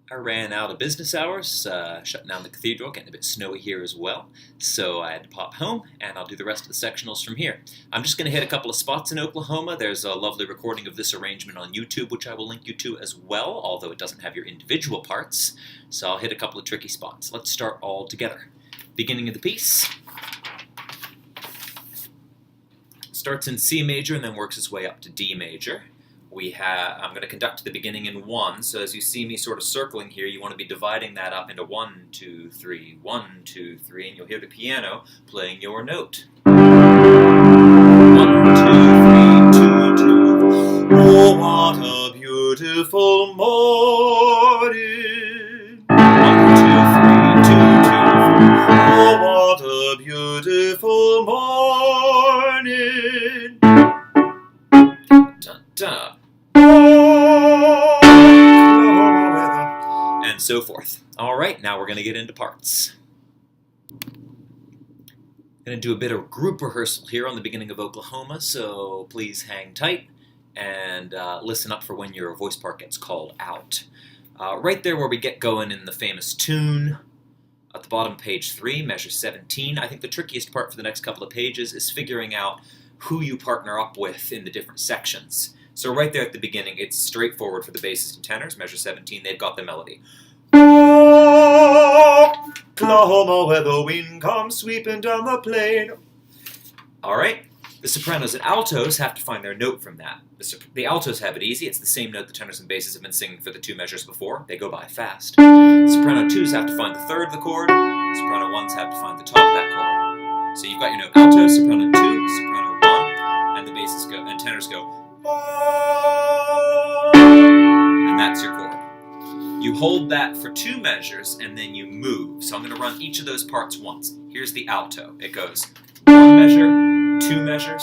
I ran out of business hours, shutting down the cathedral, getting a bit snowy here as well. So I had to pop home, and I'll do the rest of the sectionals from here. I'm just going to hit a couple of spots in Oklahoma. There's a lovely recording of this arrangement on YouTube, which I will link you to as well, although it doesn't have your individual parts. So I'll hit a couple of tricky spots. Let's start all together. Beginning of the piece. Starts in C major and then works its way up to D major. I'm going to conduct the beginning in 1, so as you see me sort of circling here, you want to be dividing that up into 1, 2, 3, 1, 2, 3, and you'll hear the piano playing your note. 1, 2, 3, 2, 2. Oh, what a beautiful morning. 1, 2, 3, 2, 2, 3. Oh, what a beautiful morning. Dun, dun. And so forth. All right, now we're going to get into parts. I'm going to do a bit of group rehearsal here on the beginning of Oklahoma, so please hang tight and listen up for when your voice part gets called out. Right there where we get going in the famous tune, at the bottom of page 3, measure 17, I think the trickiest part for the next couple of pages is figuring out who you partner up with in the different sections. So right there at the beginning, it's straightforward for the basses and tenors, measure 17, they've got the melody. Oklahoma, where the wind comes sweeping down the plain. All right, the sopranos and altos have to find their note from that. The altos have it easy. It's the same note the tenors and basses have been singing for the 2 measures before. They go by fast. Soprano 2s have to find the third of the chord. Soprano 1s have to find the top of that chord. So you've got your note alto, soprano 2, soprano 1, and the basses go, and tenors go, and that's your chord. You hold that for 2 measures, and then you move. So I'm going to run each of those parts once. Here's the alto. It goes 1 measure, 2 measures.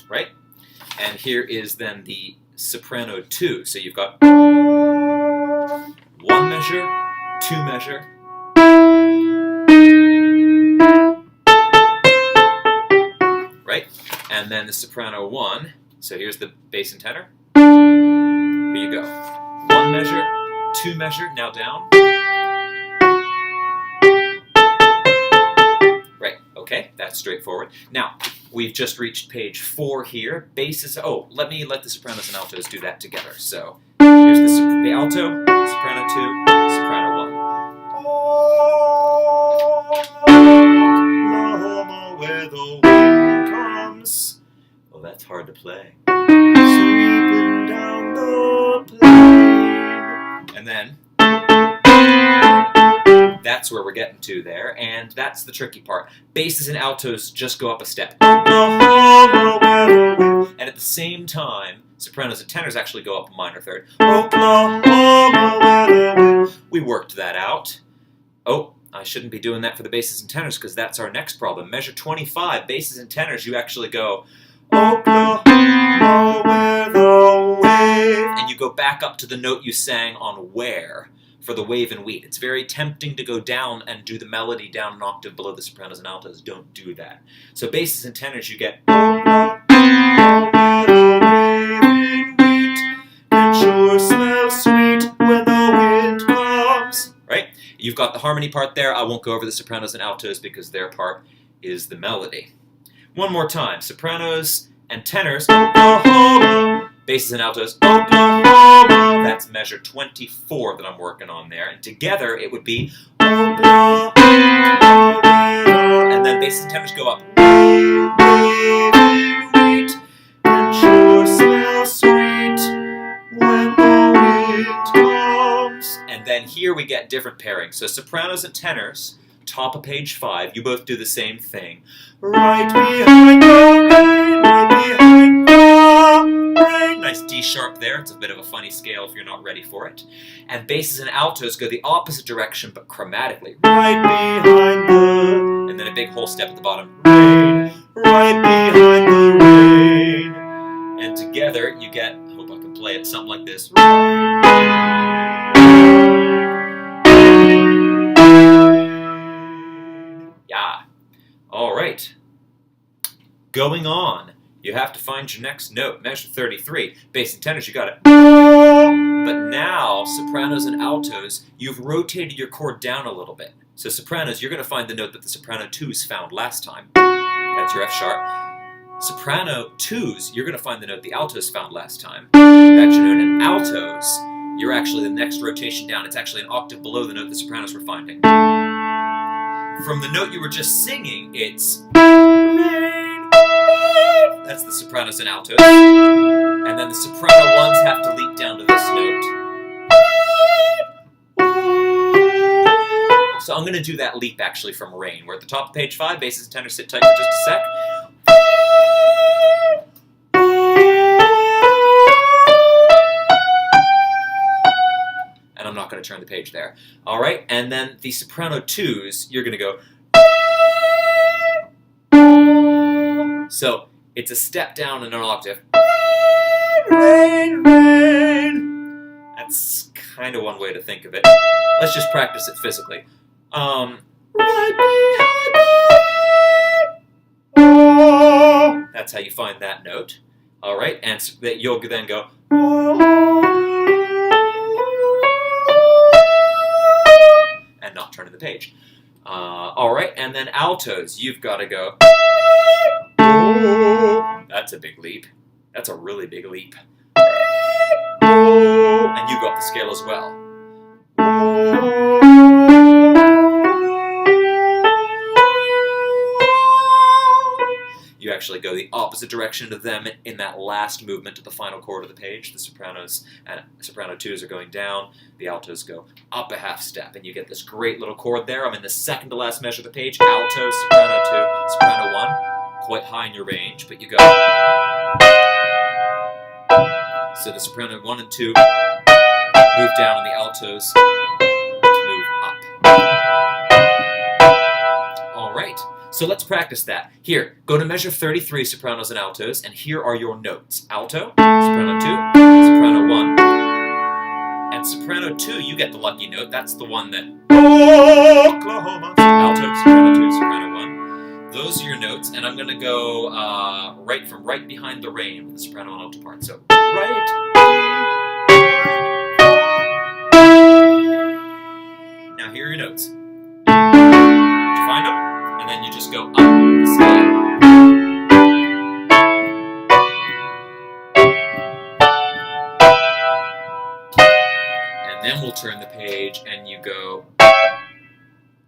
Right? And here is then the soprano 2. So you've got 1 measure, 2 measure. Right? And then the soprano 1. So here's the bass and tenor. Here you go. 1 measure, 2 measure, now down. Right, okay, that's straightforward. Now, we've just reached page 4 here. Basses, let the sopranos and altos do that together. So, here's the alto, soprano 2, soprano 1. Oklahoma, where the wind comes. Oh, that's hard to play. Sweeping down the plain. And then, that's where we're getting to there, and that's the tricky part. Basses and altos just go up a step. And at the same time, sopranos and tenors actually go up a minor third. We worked that out. Oh, I shouldn't be doing that for the basses and tenors because that's our next problem. Measure 25, basses and tenors, you actually go Oklahoma, where the wave, and you go back up to the note you sang on where for the wave and wheat. It's very tempting to go down and do the melody down an octave below the sopranos and altos. Don't do that. So basses and tenors, you get Oklahoma, where the wave and wheat can sure smell sweet when the wind comes. Right? You've got the harmony part there. I won't go over the sopranos and altos because their part is the melody. One more time. Sopranos and tenors, Oklahoma. Basses and altos, Oklahoma. That's measure 24 that I'm working on there. And together it would be Oklahoma. And then basses and tenors go up. Wheat can sure smell sweet when the wind comes. And then here we get different pairings. So sopranos and tenors, top of page 5, you both do the same thing. Right behind the rain, right behind the rain. Nice D sharp there. It's a bit of a funny scale if you're not ready for it. And basses and altos go the opposite direction, but chromatically. Right behind the... And then a big whole step at the bottom. Rain, right behind the rain. And together you get, I hope I can play it, something like this. Yeah. All right. Going on. You have to find your next note. Measure 33. Bass and tenors, you got it. But now, sopranos and altos, you've rotated your chord down a little bit. So sopranos, you're going to find the note that the soprano 2s found last time. That's your F sharp. Soprano 2s, you're going to find the note the altos found last time. That's your note. And altos, you're actually the next rotation down. It's actually an octave below the note the sopranos were finding. From the note you were just singing, it's that's the sopranos and altos. And then the soprano ones have to leap down to this note. So I'm going to do that leap actually from Rain. We're at the top of page 5, basses and tenors, sit tight for just a sec. And I'm not going to turn the page there. All right, and then the soprano 2s, you're going to go. So it's a step down and an octave. Rain, rain. That's kind of one way to think of it. Let's just practice it physically. That's how you find that note. All right, and so that you'll then go. And not turning the page. All right, and then altos, you've got to go. That's a big leap. That's a really big leap. And you got the scale as well. You actually go the opposite direction of them in that last movement to the final chord of the page. The sopranos and soprano 2s are going down. The altos go up a half step, and you get this great little chord there. I'm in the second to last measure of the page. Alto, soprano 2, soprano 1. Quite high in your range, but you go. So the soprano 1 and 2 move down, and the altos move up. All right. So let's practice that. Here, go to measure 33, sopranos and altos, and here are your notes. Alto, soprano 2, soprano 1. And soprano 2, you get the lucky note. That's the one that... Oklahoma. Alto, soprano 2, soprano 1. Those are your notes, and I'm going to go right from right behind the rain with the soprano and alto part. So, right. Now here are your notes. Did you find them? And then you just go up the scale. And then we'll turn the page and you go.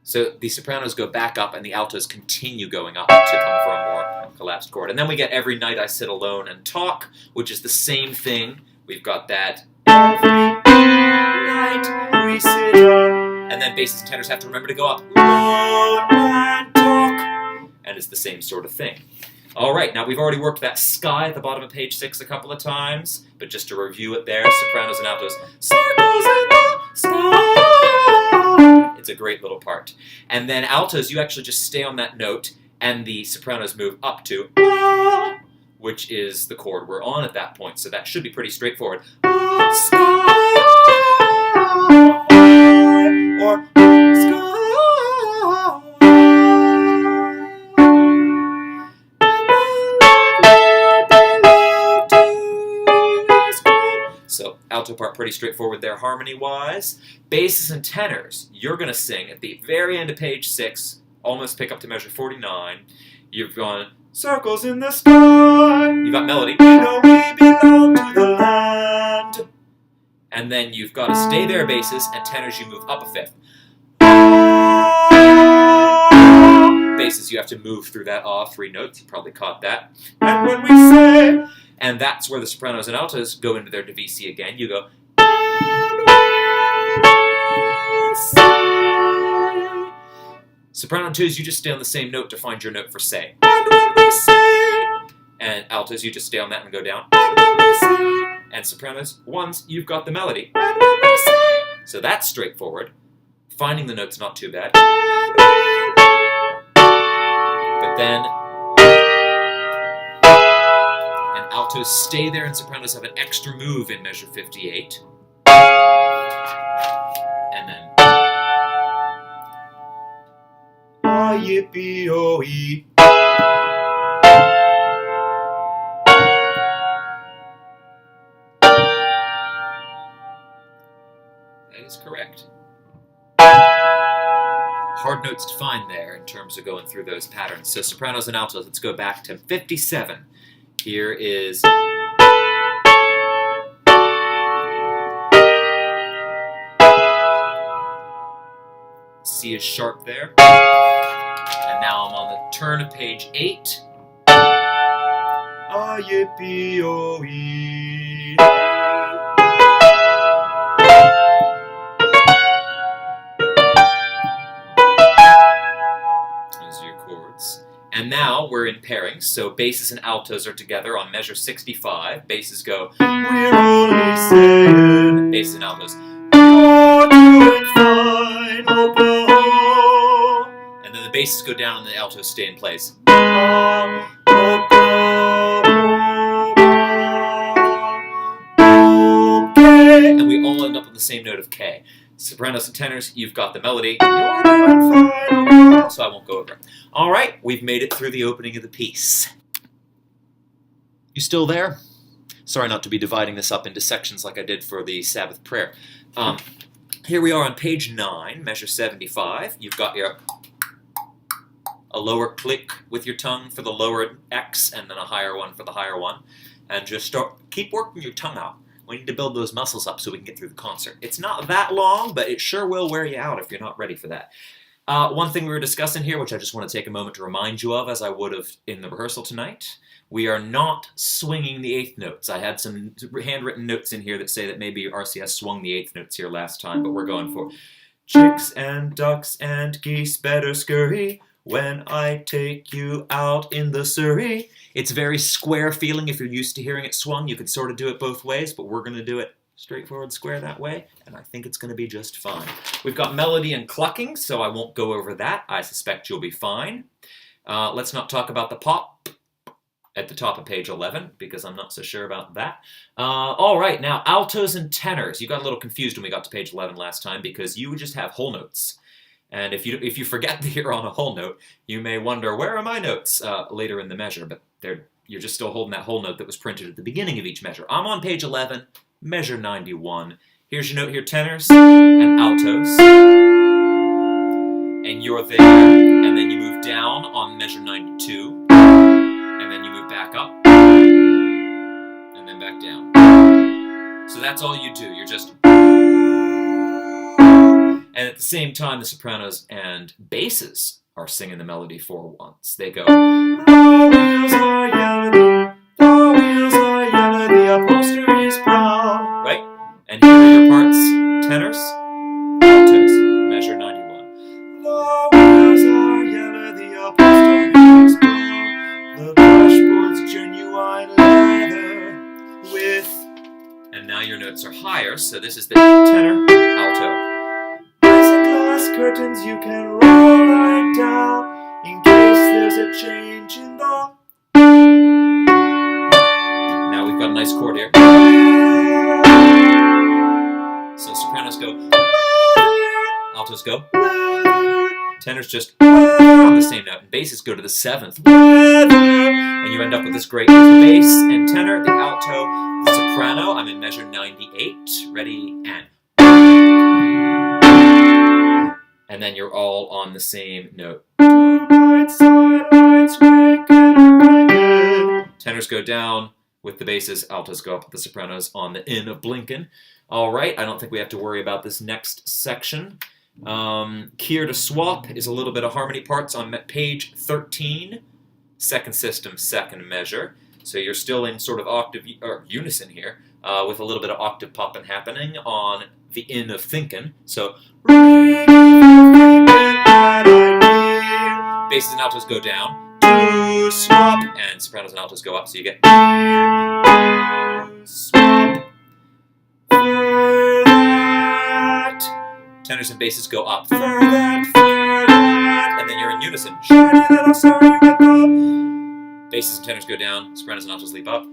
So the sopranos go back up and the altos continue going up to come for a more collapsed chord. And then we get Every Night I Sit Alone and Talk, which is the same thing. We've got that. Every night we sit alone. And then basses and tenors have to remember to go up. Alone and talk. And it's the same sort of thing. All right, now we've already worked that sky at the bottom of page 6 a couple of times, but just to review it there, sopranos and altos, circles in the sky. It's a great little part. And then altos, you actually just stay on that note, and the sopranos move up to, which is the chord we're on at that point, so that should be pretty straightforward. Sky, or sky. So alto part pretty straightforward there harmony-wise. Basses and tenors, you're going to sing at the very end of page 6, almost pick up to measure 49. You've gone, circles in the sky. You've got melody. We know we belong to the land. And then you've got to stay there, basses, and tenors you move up a fifth. Basses, you have to move through that all 3 notes. You probably caught that. And when we say... And that's where the sopranos and altos go into their divisi again. You go. Soprano 2s, you just stay on the same note to find your note for say. And when we say. And altos, you just stay on that and go down. And when we say. And sopranos 1s, you've got the melody. And when we say. So that's straightforward. Finding the note's not too bad. But then. Altos stay there and sopranos have an extra move in measure 58. And then. Yippee-oh-ee. is correct. Hard notes to find there in terms of going through those patterns. So sopranos and altos, let's go back to 57. Here is... C is sharp there. And now I'm on the turn of page 8. A-yippee-o-ee. Those are your chords. And now we're in pairings, so basses and altos are together on measure 65. Basses go, we're only saying. Basses and altos, you're doing fine, Oklahoma. And then the basses go down and the altos stay in place. And we all end up on the same note of K. Sopranos and tenors, you've got the melody. You're doing fine, so I won't go over it. All right, we've made it through the opening of the piece. You still there? Sorry not to be dividing this up into sections like I did for the Sabbath prayer. Here we are on page 9, measure 75. You've got a lower click with your tongue for the lower X, and then a higher one for the higher one. And just keep working your tongue out. We need to build those muscles up so we can get through the concert. It's not that long, but it sure will wear you out if you're not ready for that. One thing we were discussing here, which I just want to take a moment to remind you of, as I would have in the rehearsal tonight, we are not swinging the eighth notes. I had some handwritten notes in here that say that maybe RCS swung the eighth notes here last time, but we're going for chicks and ducks and geese better scurry when I take you out in the Surrey. It's very square feeling. If you're used to hearing it swung, you could sort of do it both ways, but we're going to do it straightforward square that way, and I think it's going to be just fine. We've got melody and clucking, so I won't go over that. I suspect you'll be fine. Let's not talk about the pop at the top of page 11, because I'm not so sure about that. All right, now altos and tenors. You got a little confused when we got to page 11 last time, because you would just have whole notes. And if you forget that you're on a whole note, you may wonder, where are my notes later in the measure? But you're just still holding that whole note that was printed at the beginning of each measure. I'm on page 11, measure 91. Here's your note here, tenors and altos. And you're there, and then you move down on measure 92, and then you move back up, and then back down. So that's all you do. You're just... And at the same time, the sopranos and basses are singing the melody for once. They go, the wheels are yellow, the wheels are yellow, the upholstery is brown. Right? And here are your parts, tenors, altos, measure 91. The wheels are yellow, the upholstery is brown, the dashboard's genuine leather with... And now your notes are higher, so this is the tenor, alto. Curtains you can roll right down in case there's a change in the... Now we've got a nice chord here. So sopranos go, altos go, tenors just on the same note, and basses go to the 7th. And you end up with this great bass and tenor, the alto, the soprano. I'm in measure 98. Ready, and... And then you're all on the same note. Tenors go down with the basses, altos go up with the sopranos on the in of Blinkin'. All right, I don't think we have to worry about this next section. Keyer to swap is a little bit of harmony parts on page 13, second system, second measure. So you're still in sort of octave or unison here, with a little bit of octave popping happening on the in of thinkin'. So basses and altos go down, to swap, and sopranos and altos go up, so you get swap, for that. Tenors and basses go up, for that, and then you're in unison. Shiny little star, you get the... Basses and tenors go down, sopranos and altos leap up.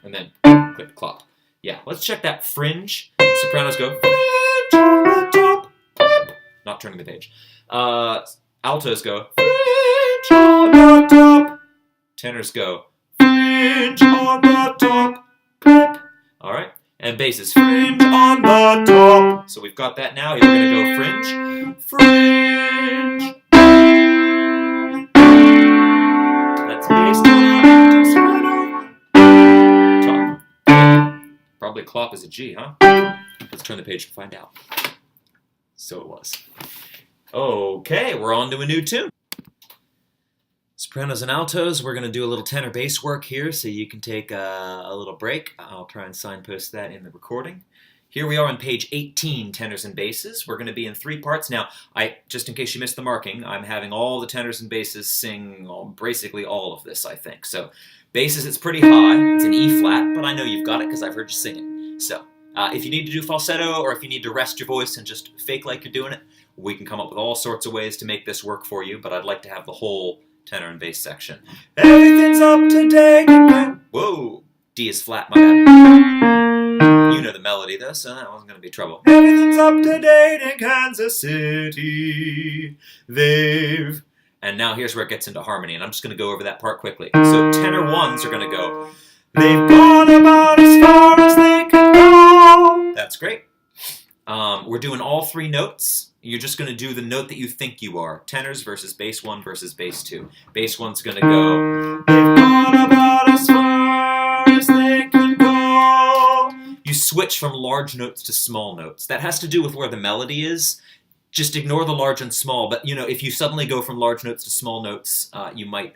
And then click clop. Yeah, let's check that fringe. Sopranos go fringe on the top. Not turning the page. Altos go fringe on on the top. Tenors go fringe on the top. Pip. All right. And basses fringe on the top. So we've got that now. Here we're going to go fringe. Fringe. That's bass on top. Probably clop is a G, huh? Let's turn the page to find out. So it was. Okay, we're on to a new tune. Sopranos and altos, we're going to do a little tenor bass work here so you can take a little break. I'll try and signpost that in the recording. Here we are on page 18, tenors and basses. We're going to be in 3 parts. Now, just in case you missed the marking, I'm having all the tenors and basses sing basically all of this, I think. So, basses, it's pretty high. It's an E flat, but I know you've got it because I've heard you sing it. So, if you need to do falsetto or if you need to rest your voice and just fake like you're doing it, we can come up with all sorts of ways to make this work for you, but I'd like to have the whole tenor and bass section. Everything's up to date. Whoa, D is flat, my bad. You know the melody though, so that wasn't going to be trouble. Everything's up to date in Kansas City. They've... And now here's where it gets into harmony, and I'm just going to go over that part quickly. So tenor ones are going to go, they've gone about as far as they can go. That's great. We're doing all 3 notes. You're just going to do the note that you think you are. Tenors versus bass 1 versus bass 2. Bass 1's going to go, they've gone about as far as they can go. You switch from large notes to small notes. That has to do with where the melody is. Just ignore the large and small. But, you know, if you suddenly go from large notes to small notes, you might...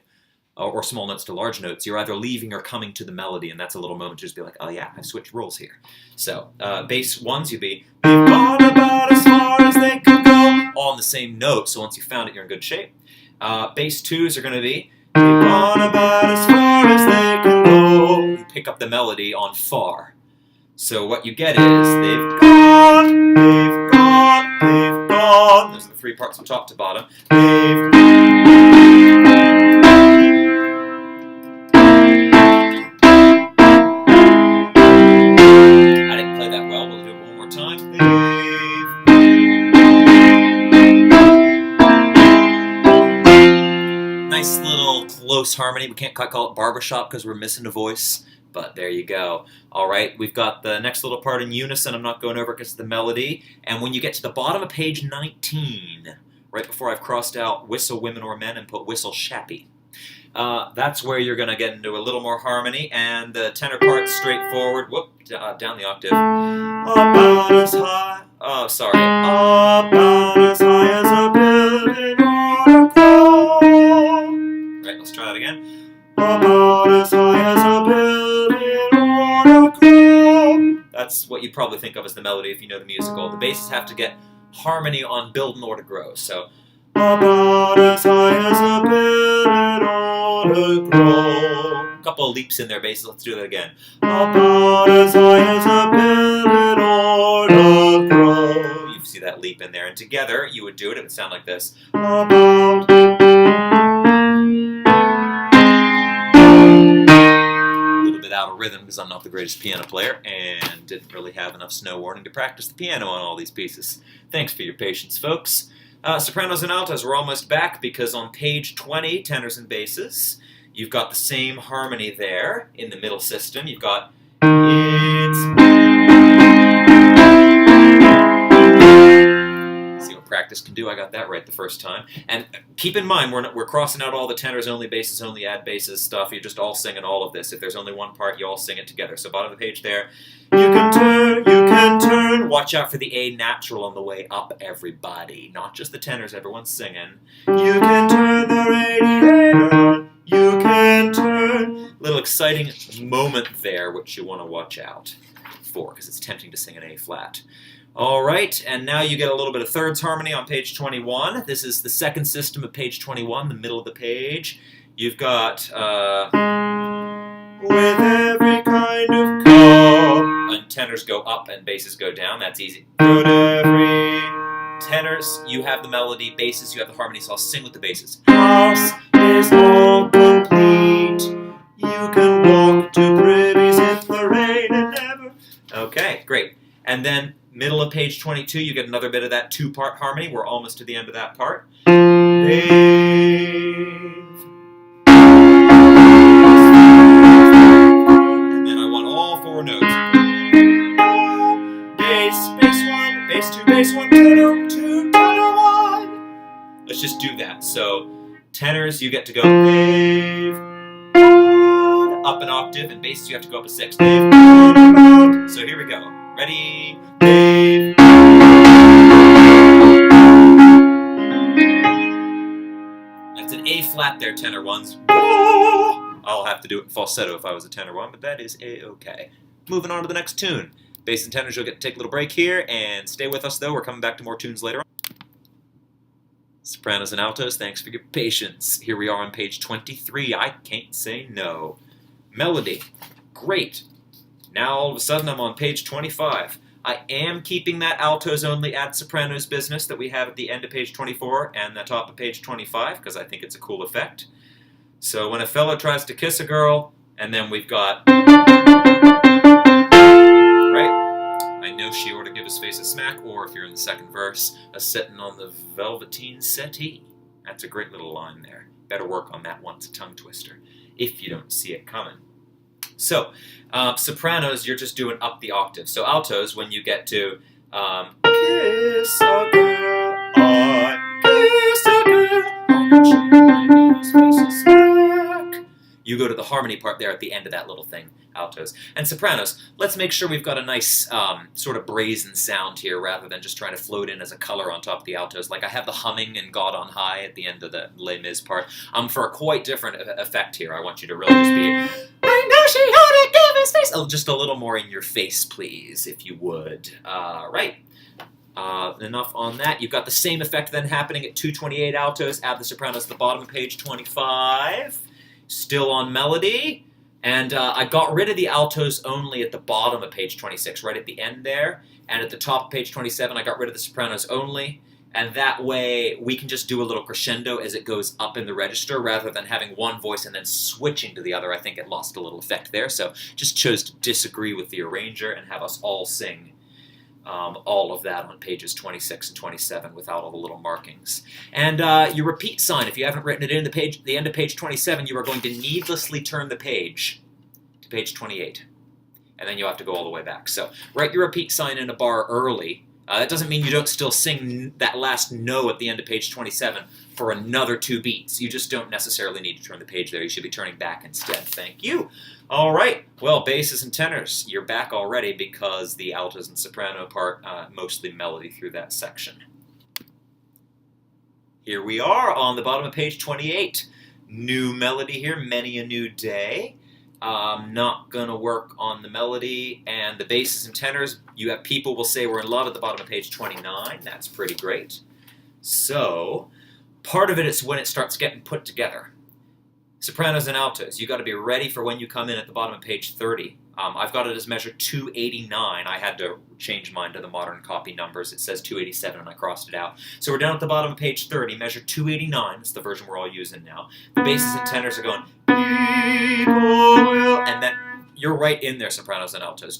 or small notes to large notes, you're either leaving or coming to the melody, and that's a little moment to just be like, oh yeah, I've switched roles here. So, bass 1s, you'd be, they've gone about as far as they could go, all on the same note, so once you found it, you're in good shape. Bass 2s are going to be, they've gone about as far as they can go. You pick up the melody on far. So what you get is, they've gone, they've gone, they've gone. Those are the 3 parts from top to bottom. They've nice little close harmony. We can't quite call it barbershop because we're missing a voice, but there you go. All right, we've got the next little part in unison. I'm not going over because of the melody. And when you get to the bottom of page 19, right before I've crossed out whistle women or men and put whistle shappy, that's where you're going to get into a little more harmony. And the tenor part's straightforward. Whoop, down the octave. About as high. Oh, sorry. About as high as a building on a crow. Right, let's try that again. About as high as a building on a crow. That's what you'd probably think of as the melody if you know the musical. The basses have to get harmony on building or to grow. So, about as high as a building on a crow. A couple of leaps in there, basses. Let's do that again. About as high as a building on a crow. You see that leap in there, and together you would do it. It would sound like this. About. A little bit out of rhythm because I'm not the greatest piano player and didn't really have enough snow warning to practice the piano on all these pieces. Thanks for your patience, folks. Sopranos and altos, we're almost back because on page 20, tenors and basses, you've got the same harmony there in the middle system. You've got it's. See what practice can do. I got that right the first time. And keep in mind, we're crossing out all the tenors only, basses only, add basses stuff. You're just all singing all of this. If there's only one part, you all sing it together. So bottom of the page there. You can turn, you can turn. Watch out for the A natural on the way up, everybody. Not just the tenors, everyone's singing. You can turn the radiator. You can turn. Little exciting moment there, which you want to watch out for, because it's tempting to sing an A flat. All right, and now you get a little bit of thirds harmony on page 21. This is the second system of page 21, the middle of the page. You've got, with every kind of call. And tenors go up and basses go down. That's easy. With every tenors, you have the melody. Basses, you have the harmony. So I'll sing with the basses. House is all complete. You can walk to Privy's in the rain and never. Okay, great. And then middle of page 22, you get another bit of that 2-part harmony. We're almost to the end of that part. They've 2 bass 1 tenor 2 tenor 1. Let's just do that. So tenors, you get to go wave up an octave, and basses you have to go up a 6. So here we go. Ready? Wave. That's an A flat there, tenor 1s. I'll have to do it falsetto if I was a tenor 1, but that is A-okay. Moving on to the next tune. Bass and tenors, you'll get to take a little break here, and stay with us though. We're coming back to more tunes later on. Sopranos and altos, thanks for your patience. Here we are on page 23. I can't say no. Melody. Great. Now all of a sudden I'm on page 25. I am keeping that altos only add sopranos business that we have at the end of page 24 and the top of page 25 because I think it's a cool effect. So when a fellow tries to kiss a girl, and then we've got... I know she ought to give his face a smack, or if you're in the second verse, a sittin' on the velveteen settee. That's a great little line there. Better work on that one. It's a tongue twister, if you don't see it coming. So, sopranos, you're just doing up the octave. So altos, when you get to kiss a girl, I kiss a girl, I give his face a smack. You go to the harmony part there at the end of that little thing. Altos. And sopranos, let's make sure we've got a nice sort of brazen sound here rather than just trying to float in as a color on top of the altos. Like I have the humming and God on High at the end of the Les Mis part. For a quite different effect here, I want you to really just be, I know she ought to give his face. Oh, just a little more in your face, please, if you would. Right. Enough on that. You've got the same effect then happening at 228 altos. Add the sopranos at the bottom of page 25. Still on melody. And I got rid of the altos only at the bottom of page 26, right at the end there. And at the top of page 27, I got rid of the sopranos only. And that way, we can just do a little crescendo as it goes up in the register, rather than having one voice and then switching to the other. I think it lost a little effect there. So just chose to disagree with the arranger and have us all sing all of that on pages 26 and 27 without all the little markings. And your repeat sign, if you haven't written it in the end of page 27, you are going to needlessly turn the page to page 28. And then you'll have to go all the way back. So write your repeat sign in a bar early. That doesn't mean you don't still sing that last no at the end of page 27 for another 2 beats. You just don't necessarily need to turn the page there. You should be turning back instead. Thank you. All right. Well, basses and tenors, you're back already because the altos and soprano part mostly melody through that section. Here we are on the bottom of page 28. New melody here, Many a New Day. Not going to work on the melody and the basses and tenors. You have People Will Say We're in Love at the bottom of page 29. That's pretty great. So, part of it is when it starts getting put together. Sopranos and altos, you got to be ready for when you come in at the bottom of page 30. I've got it as measure 289. I had to change mine to the modern copy numbers. It says 287 and I crossed it out. So we're down at the bottom of page 30, measure 289. It's the version we're all using now. The basses and tenors are going, people will, and then you're right in there, sopranos and altos.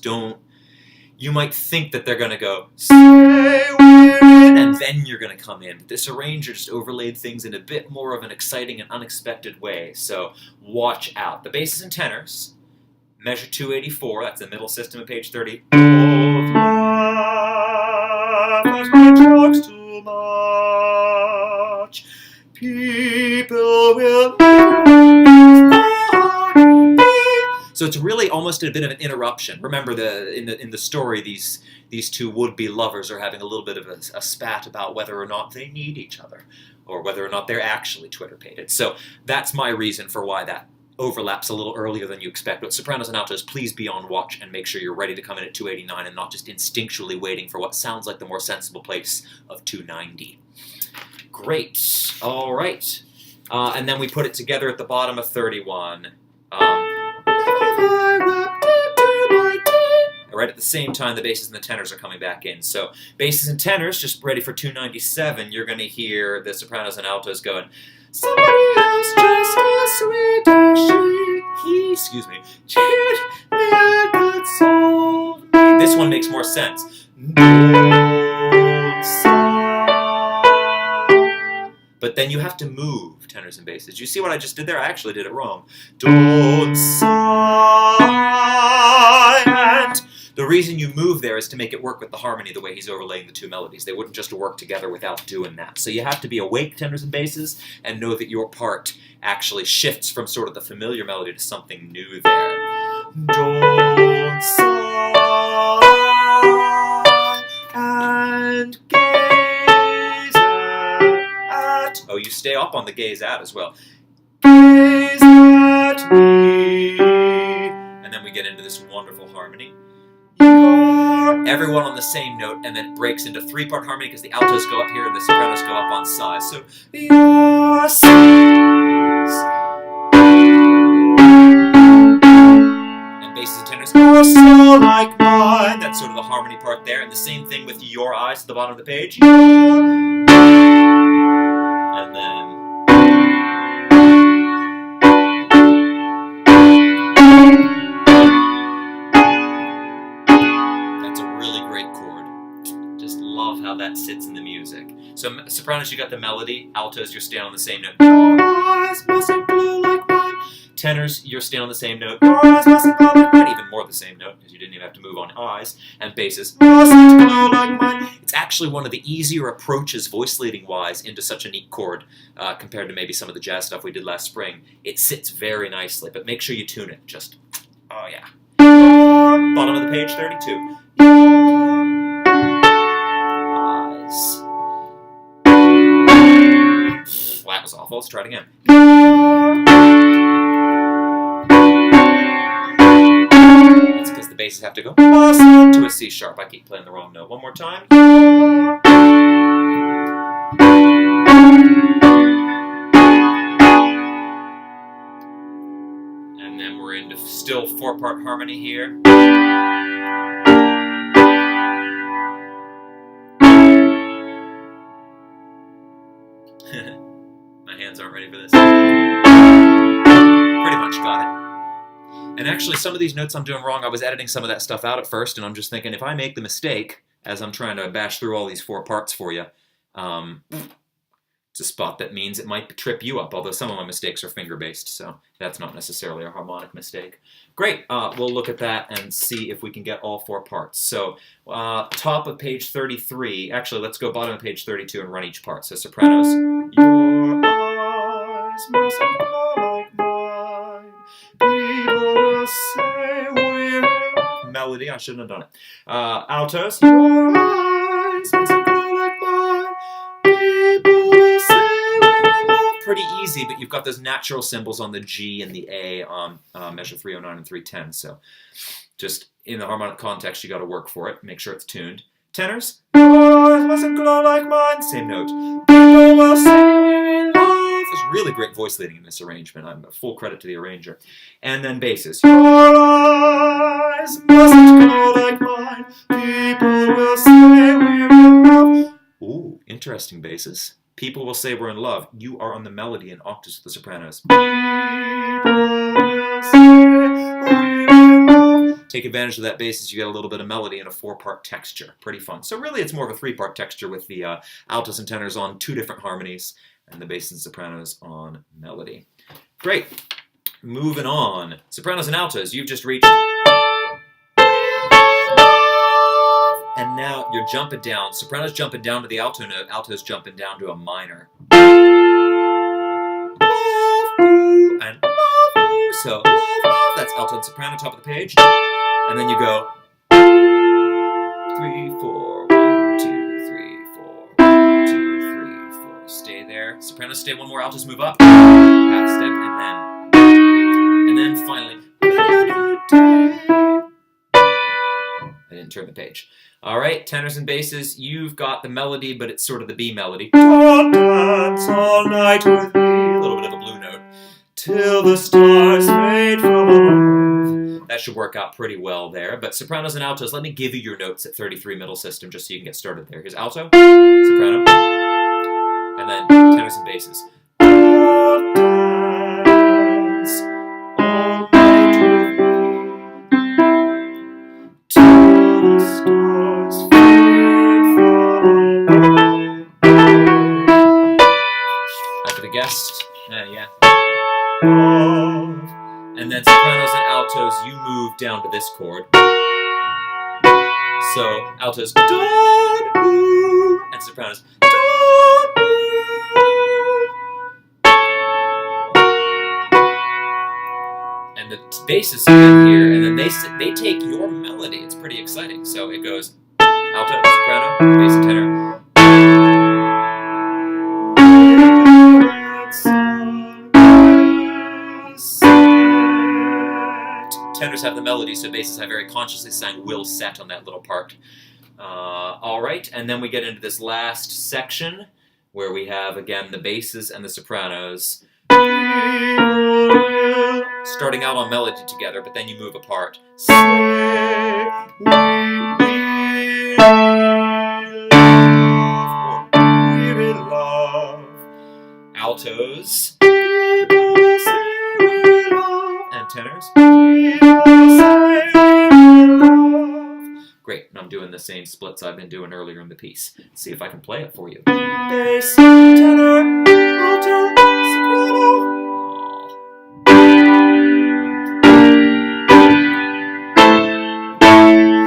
You might think that they're going to go, say we're in, and then you're going to come in. But this arranger just overlaid things in a bit more of an exciting and unexpected way. So watch out. The basses and tenors, measure 284, that's the middle system of page 30. Too much. People will. So it's really almost a bit of an interruption. Remember, in the story, these two would-be lovers are having a little bit of a spat about whether or not they need each other, or whether or not they're actually Twitter-pated. So that's my reason for why that overlaps a little earlier than you expect. But sopranos and altos, please be on watch and make sure you're ready to come in at 289 and not just instinctually waiting for what sounds like the more sensible place of 290. Great. All right. And then we put it together at the bottom of 31. Right at the same time, the basses and the tenors are coming back in. So basses and tenors, just ready for 297, you're going to hear the sopranos and altos going, somebody else just as sweet as he, excuse me, cheered me and God sold me. This one makes more sense. Don't sigh. But then you have to move tenors and basses. You see what I just did there? I actually did it wrong. Don't sigh and The reason you move there is to make it work with the harmony the way he's overlaying the two melodies. They wouldn't just work together without doing that. So you have to be awake, tenors and basses, and know that your part actually shifts from sort of the familiar melody to something new there. Don't sigh and gaze at. Oh, you stay up on the gaze at as well. Gaze at me. And then we get into this wonderful harmony. Everyone on the same note, and then it breaks into three-part harmony because the altos go up here and the sopranos go up on sides. So, your sighs. And basses and tenors are so like mine. That's sort of the harmony part there. And the same thing with your eyes at the bottom of the page. And then... how that sits in the music. So sopranos, you got the melody. Altos, you're staying on the same note. Your eyes mustn't glow like mine. Tenors, you're staying on the same note. Your eyes mustn't glow like mine. Even more the same note, because you didn't even have to move on eyes. And basses, mustn't glow like mine. It's actually one of the easier approaches, voice leading-wise, into such a neat chord, compared to maybe some of the jazz stuff we did last spring. It sits very nicely, but make sure you tune it. Just, oh yeah. Bottom of the page, 32. That was awful. Let's try it again. That's because the basses have to go to a C sharp. I keep playing the wrong note. One more time. And then we're into still four-part harmony here. My hands aren't ready for this. Pretty much got it. And actually, some of these notes I'm doing wrong. I was editing some of that stuff out at first, and I'm just thinking, if I make the mistake, as I'm trying to bash through all these four parts for you, it's a spot that means it might trip you up, although some of my mistakes are finger-based, so that's not necessarily a harmonic mistake. Great, we'll look at that and see if we can get all four parts. So, top of page 33, actually let's go bottom of page 32 and run each part. So sopranos. Your eyes must glow like mine. People will say we're in love. Melody, I shouldn't have done it. Altos. Your eyes must glow like mine. People will say we're in love. Pretty easy, but you've got those natural symbols on the G and the A on measure 309 and 310. So just in the harmonic context, you got to work for it. Make sure it's tuned. Tenors. Your eyes mustn't glow like mine. Same note. People will say we're in love. There's really great voice leading in this arrangement. I'm full credit to the arranger. And then basses. Your eyes mustn't glow like mine. People will say we're in love. Ooh, interesting basses. People will say we're in love. You are on the melody in octaves of the sopranos. Take advantage of that basses. You get a little bit of melody and a four-part texture. Pretty fun. So really, it's more of a three-part texture with the altos and tenors on two different harmonies and the basses and sopranos on melody. Great. Moving on. Sopranos and altos, you've just reached... And now you're jumping down. Soprano's jumping down to the alto note. Alto's jumping down to a minor. And so that's alto and soprano, top of the page. And then you go 3, 4, 1, 2, 3, 4, 1, 2, 3, 4. Stay there. Sopranos stay one more. Altos move up. Half step, and then finally. I didn't turn the page. All right, tenors and basses, you've got the melody, but it's sort of the B melody. Don't dance all night with me. A little bit of a blue note. Till the stars fade from above. That should work out pretty well there. But sopranos and altos, let me give you your notes at 33 middle system just so you can get started there. Here's alto, soprano, and then tenors and basses. Don't dance all night with me. Till the stars fade from above. After the guest, yeah. And then sopranos and altos, you move down to this chord. So altos don't move, and sopranos don't move. And the basses come in here, and then they take your melody. It's pretty exciting. So it goes alto, soprano, bass, and tenor. Tenors have the melody, so basses I very consciously sang will set on that little part. All right, and then we get into this last section where we have again the basses and the sopranos starting out on melody together, but then you move apart. Altos and tenors. Great, and I'm doing the same splits I've been doing earlier in the piece. Let's see if I can play it for you. Bass, tenor, alto, soprano.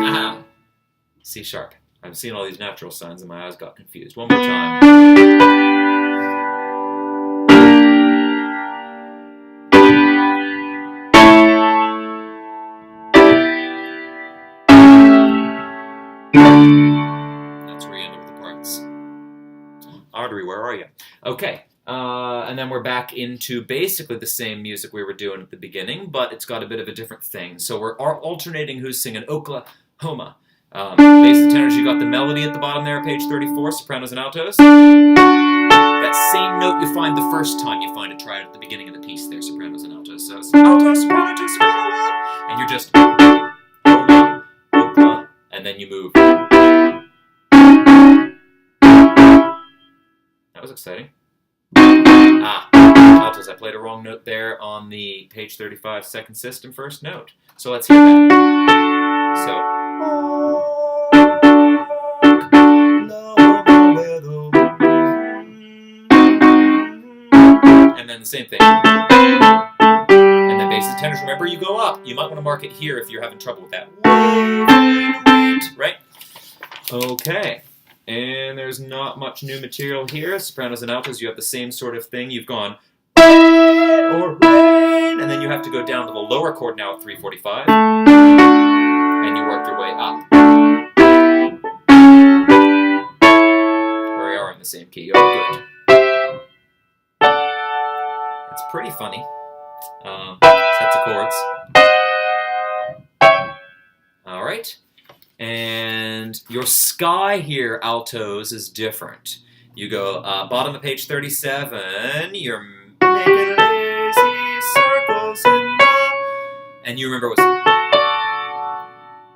Haha. C sharp. I'm seeing all these natural signs and my eyes got confused. One more time. Audrey, where are you? Okay, and then we're back into basically the same music we were doing at the beginning, but it's got a bit of a different thing. So we're alternating who's singing Oklahoma. Bass and tenors, you got the melody at the bottom there, page 34, sopranos and altos. That same note you find the first time you find it, try it at the beginning of the piece there, sopranos and altos. So alto, soprano, soprano, and you're just Oklahoma, and then you move. That was exciting. Altos, I played a wrong note there on the page 35 second system first note. So let's hear that. So. And then the same thing. And then basses and tenors, remember you go up. You might want to mark it here if you're having trouble with that. Right? Okay. And there's not much new material here. Sopranos and altos, you have the same sort of thing. You've gone or rain, and then you have to go down to the lower chord now at 345, and you work your way up. Where we are in the same key. Oh, good. It's pretty funny. Sets of chords. All right. And your sky here, altos, is different. You go bottom of page 37, you're making lazy circles and you remember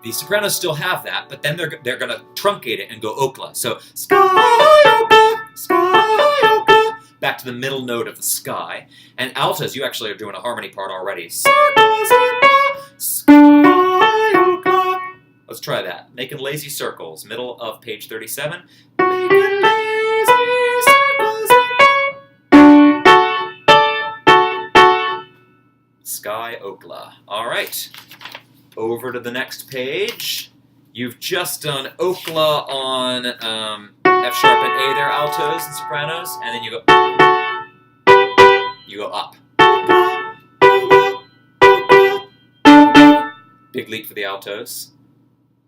the sopranos still have that, but then they're going to truncate it and go Okla. So sky, Okla, sky, Okla, back to the middle note of the sky. And altos, you actually are doing a harmony part already. Circles in the sky, Okla. Let's try that. Making lazy circles, middle of page 37. Making lazy circles. Sky Okla. All right. Over to the next page. You've just done Okla on F sharp and A there, altos and sopranos, and then you go up. Big leap for the altos.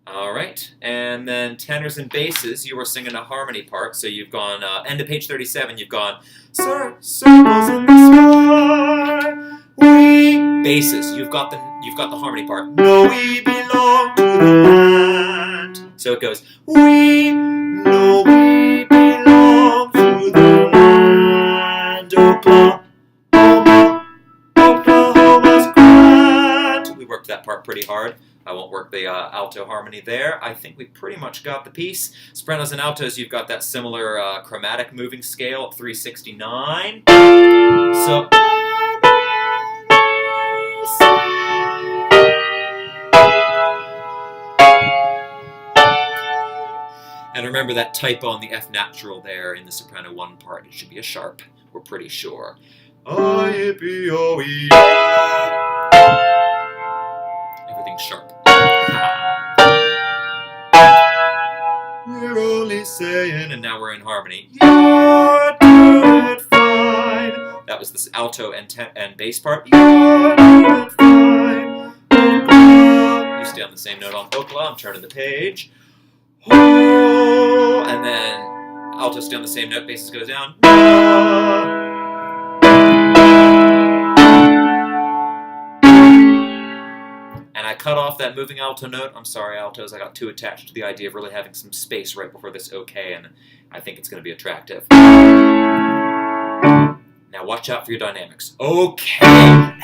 All right, and then tenors and basses, you were singing a harmony part, so you've gone, end of page 37, you've gone, circles in the sky, we, basses, you've got the harmony part, no, we belong to the land, so it goes, we know we belong to the land, Oklahoma, Oklahoma's grand. We worked that part pretty hard. I won't work the alto harmony there. I think we pretty much got the piece. Sopranos and altos, you've got that similar chromatic moving scale at 369. So, and remember that typo on the F natural there in the soprano 1 part. It should be a sharp. We're pretty sure. Everything's sharp. saying, and now we're in harmony. You're doing fine. That was this alto and bass part. You're doing fine. Okla. You stay on the same note on Okla. I'm turning the page. Oh, and then alto stay on the same note, bass goes down. And I cut off that moving alto note. I'm sorry, altos, I got too attached to the idea of really having some space right before this okay, and I think it's going to be attractive. Now watch out for your dynamics. Okay.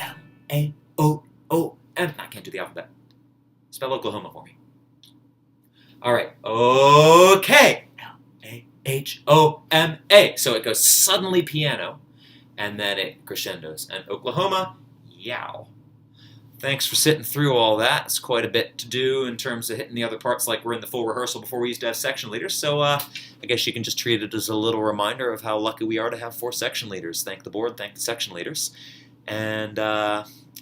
L-A-O-O-M. I can't do the alphabet. Spell Oklahoma for me. All right. Okay. L-A-H-O-M-A. So it goes suddenly piano, and then it crescendos. And Oklahoma, yow. Thanks for sitting through all that. It's quite a bit to do in terms of hitting the other parts like we're in the full rehearsal before we used to have section leaders. So I guess you can just treat it as a little reminder of how lucky we are to have 4 section leaders. Thank the board, thank the section leaders. And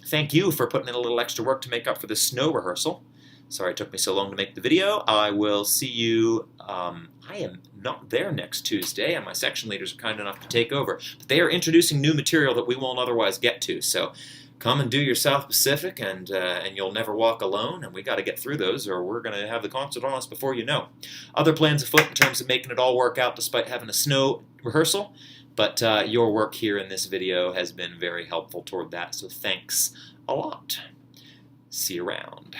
thank you for putting in a little extra work to make up for this snow rehearsal. Sorry it took me so long to make the video. I will see you, I am not there next Tuesday, and my section leaders are kind enough to take over. But they are introducing new material that we won't otherwise get to, so come and do your South Pacific, and you'll never walk alone, and we got to get through those, or we're going to have the concert on us before you know. Other plans afoot in terms of making it all work out despite having a snow rehearsal, but your work here in this video has been very helpful toward that, so thanks a lot. See you around.